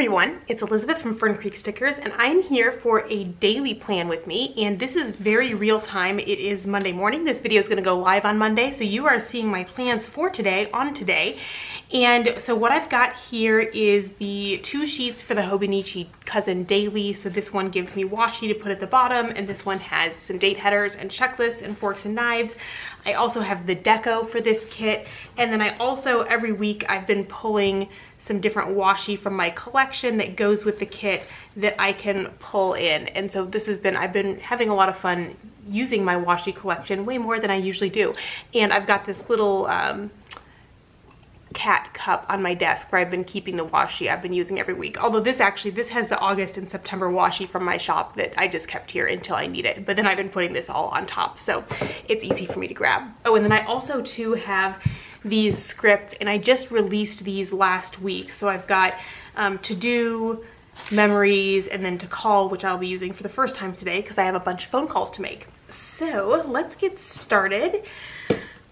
everyone, it's Elizabeth from Fern Creek Stickers, and I'm here for a daily plan with me, and this is very real time. It is Monday morning. This video is going to go live on Monday, so you are seeing my plans for today on today. And so what I've got here is the 2 sheets for the Hobonichi Cousin Daily. So this one gives me washi to put at the bottom, and this one has some date headers and checklists and forks and knives. I also have the deco for this kit, and then I also, every week, I've been pulling some different washi from my collection that goes with the kit that I can pull in. And so this has been, I've been having a lot of fun using my washi collection, way more than I usually do. And I've got this little cat cup on my desk where I've been keeping the washi I've been using every week. Although this has the August and September washi from my shop that I just kept here until I need it. But then I've been putting this all on top, so it's easy for me to grab. Oh, and then I also too have these scripts, and I just released these last week. So I've got to do, memories, and then to call, which I'll be using for the first time today because I have a bunch of phone calls to make. So let's get started.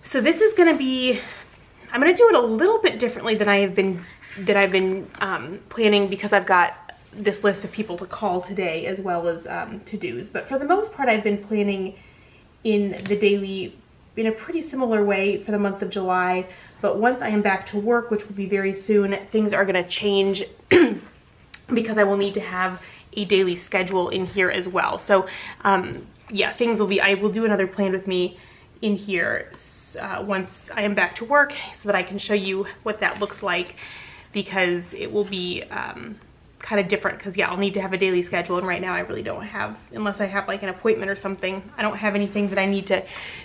So this is going to be, I'm going to do it a little bit differently than I've been planning, because I've got this list of people to call today as well as to-dos. But for the most part, I've been planning in the daily in a pretty similar way for the month of July. But once I am back to work, which will be very soon, things are going to change because I will need to have a daily schedule in here as well. So yeah, things will be, I will do another plan with me in here once I am back to work, so that I can show you what that looks like, because it will be kind of different, because yeah, I'll need to have a daily schedule, and right now I really don't have, unless I have like an appointment or something, I don't have anything that I need to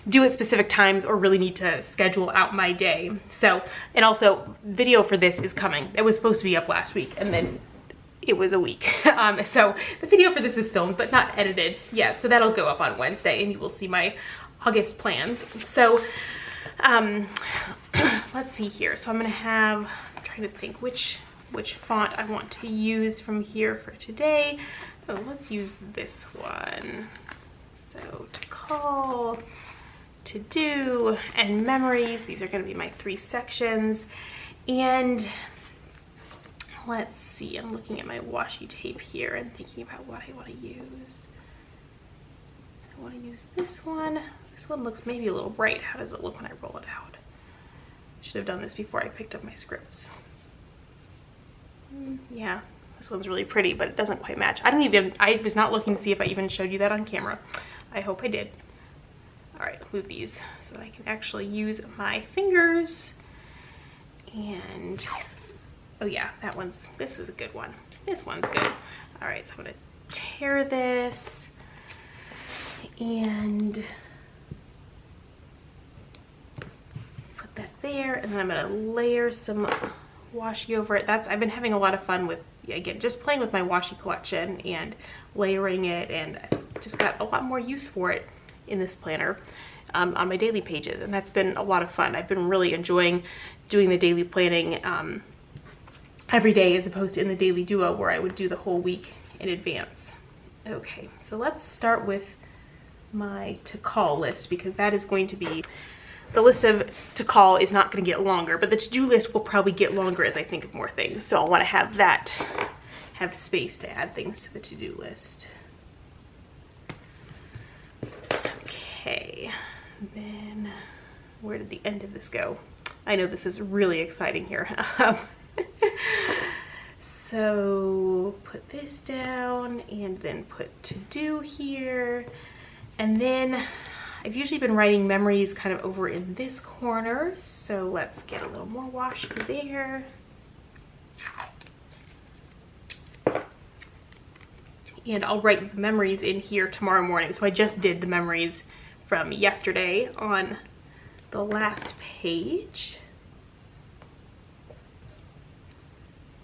do at specific times or really need to schedule out my day. So, and also video for this is coming. It was supposed to be up last week, and then it was a week. So the video for this is filmed but not edited yet, so that'll go up on Wednesday and you will see my August plans. So let's see here. So I'm trying to think which font I want to use from here for today. Oh, let's use this one. So to call, to do, and memories. These are going to be my 3 sections. And let's see, I'm looking at my washi tape here and thinking about what I want to use. I want to use this one. This one looks maybe a little bright. How does it look when I roll it out? I should have done this before I picked up my scripts. Yeah, this one's really pretty, but it doesn't quite match. I was not looking to see if I even showed you that on camera. I hope I did. All right, move these so that I can actually use my fingers. And, oh yeah, this is a good one. This one's good. All right, so I'm gonna tear this and put that there, and then I'm gonna layer some washi over it. I've been having a lot of fun with, again, just playing with my washi collection and layering it, and I just got a lot more use for it in this planner on my daily pages, and that's been a lot of fun. I've been really enjoying doing the daily planning every day, as opposed to in the daily duo where I would do the whole week in advance. Okay, so let's start with my to call list, because that is going to be, the list of to call is not going to get longer, but the to-do list will probably get longer as I think of more things. So I want to have space to add things to the to-do list. Okay, then where did the end of this go? I know this is really exciting here. So put this down, and then put to do here, and then I've usually been writing memories kind of over in this corner, so let's get a little more washi there. And I'll write memories in here tomorrow morning. So I just did the memories from yesterday on the last page.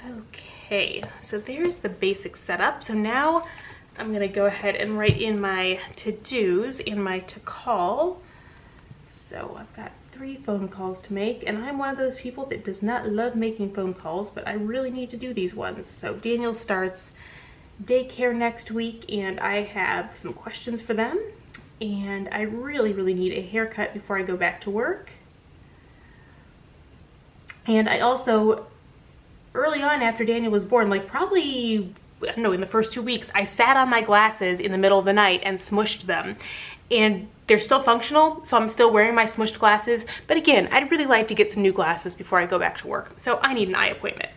Okay, so there's the basic setup. So now I'm gonna go ahead and write in my to-dos and my to call. So I've got 3 phone calls to make, and I'm one of those people that does not love making phone calls, but I really need to do these ones. So Daniel starts daycare next week, and I have some questions for them, and I really need a haircut before I go back to work. And I also early on after Daniel was born, like probably, I don't know, in the first 2 weeks, I sat on my glasses in the middle of the night and smushed them. And they're still functional, so I'm still wearing my smushed glasses. But again, I'd really like to get some new glasses before I go back to work. So I need an eye appointment.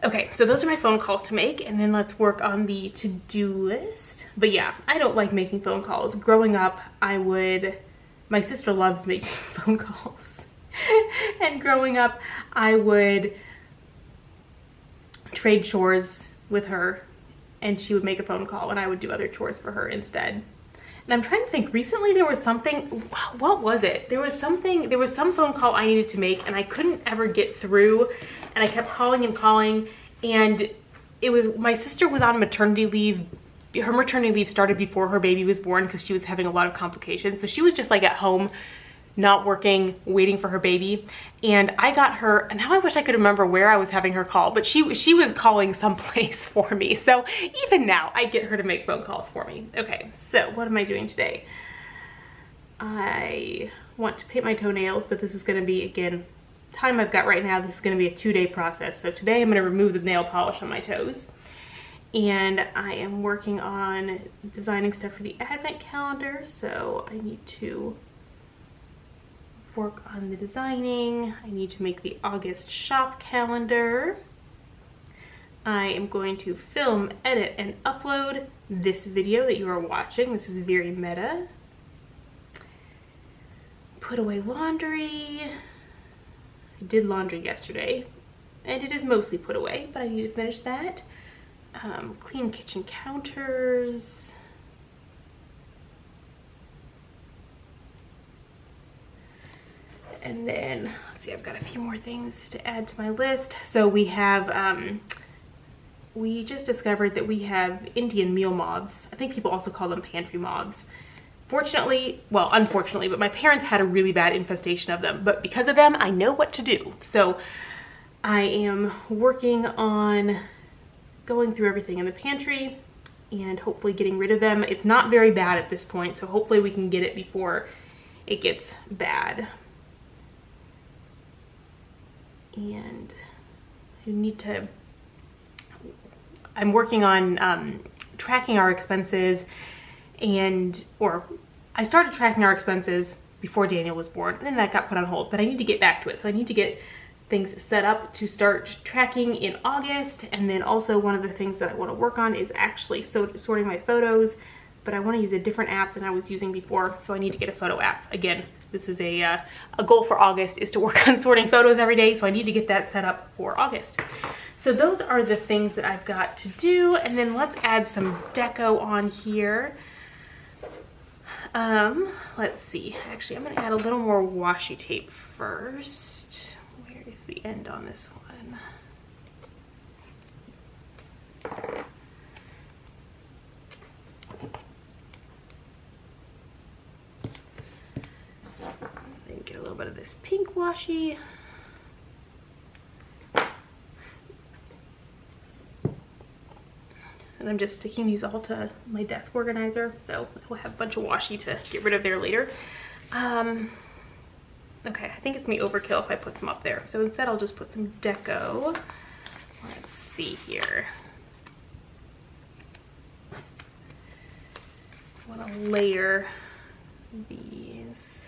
Okay, so those are my phone calls to make, and then let's work on the to-do list. But yeah, I don't like making phone calls. Growing up, my sister loves making phone calls. And growing up, I would trade chores with her, and she would make a phone call, and I would do other chores for her instead. And I'm trying to think, recently there was something, what was it? There was some phone call I needed to make, and I couldn't ever get through, and I kept calling and calling, and my sister was on maternity leave. Her maternity leave started before her baby was born because she was having a lot of complications. So she was just like at home, not working, waiting for her baby. And I got her, and now I wish I could remember where I was having her call, but she was calling someplace for me. So even now I get her to make phone calls for me. Okay, so what am I doing today? I want to paint my toenails, but this is gonna be, again, time I've got right now, this is gonna be a 2-day process. So today I'm gonna remove the nail polish on my toes. And I am working on designing stuff for the advent calendar, so I need to work on the designing. I need to make the August shop calendar. I am going to film, edit, and upload this video that you are watching. This is very meta. Put away laundry. I did laundry yesterday, and it is mostly put away, but I need to finish that. Clean kitchen counters. And then, let's see, I've got a few more things to add to my list. So we have, we just discovered that we have Indian meal moths. I think people also call them pantry moths. Fortunately, well, unfortunately, but my parents had a really bad infestation of them. But because of them, I know what to do. So I am working on going through everything in the pantry and hopefully getting rid of them. It's not very bad at this point, so hopefully we can get it before it gets bad. And I'm working on tracking our expenses, or I started tracking our expenses before Daniel was born, and then that got put on hold, but I need to get back to it. So I need to get things set up to start tracking in August. And then also one of the things that I want to work on is actually sorting my photos, but I want to use a different app than I was using before, so I need to get a photo app. Again, this is a goal for August, is to work on sorting photos every day, so I need to get that set up for August. So those are the things that I've got to do, and then let's add some deco on here. Let's see, actually I'm gonna add a little more washi tape first. Where is the end on this one? Then get a little bit of this pink washi. And I'm just sticking these all to my desk organizer, so we'll have a bunch of washi to get rid of there later. Okay, I think it's me overkill if I put some up there. So instead I'll just put some deco. Let's see here. I want to layer these.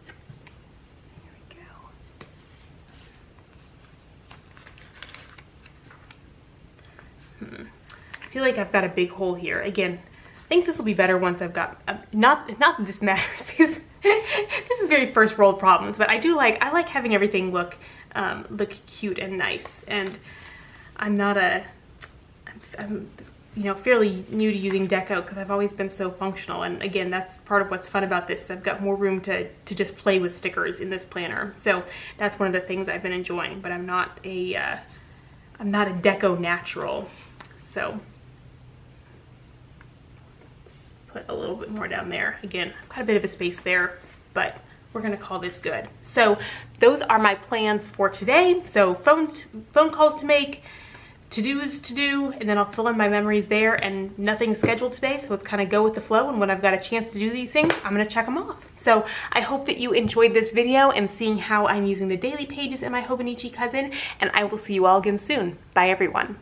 There we go. I feel like I've got a big hole here. Again, I think this will be better once I've got, not that this matters, because this is very first world problems, but I like having everything look cute and nice. And I'm you know, fairly new to using deco because I've always been so functional. And again, that's part of what's fun about this. I've got more room to just play with stickers in this planner. So that's one of the things I've been enjoying, but I'm not a deco natural. So let's put a little bit more down there. Again, I've got a bit of a space there, but we're gonna call this good. So those are my plans for today. So phone calls to make, to-dos to do, and then I'll fill in my memories there, and nothing's scheduled today, so it's kind of go with the flow, and when I've got a chance to do these things, I'm gonna check them off. So I hope that you enjoyed this video and seeing how I'm using the daily pages in my Hobonichi Cousin, and I will see you all again soon. Bye everyone.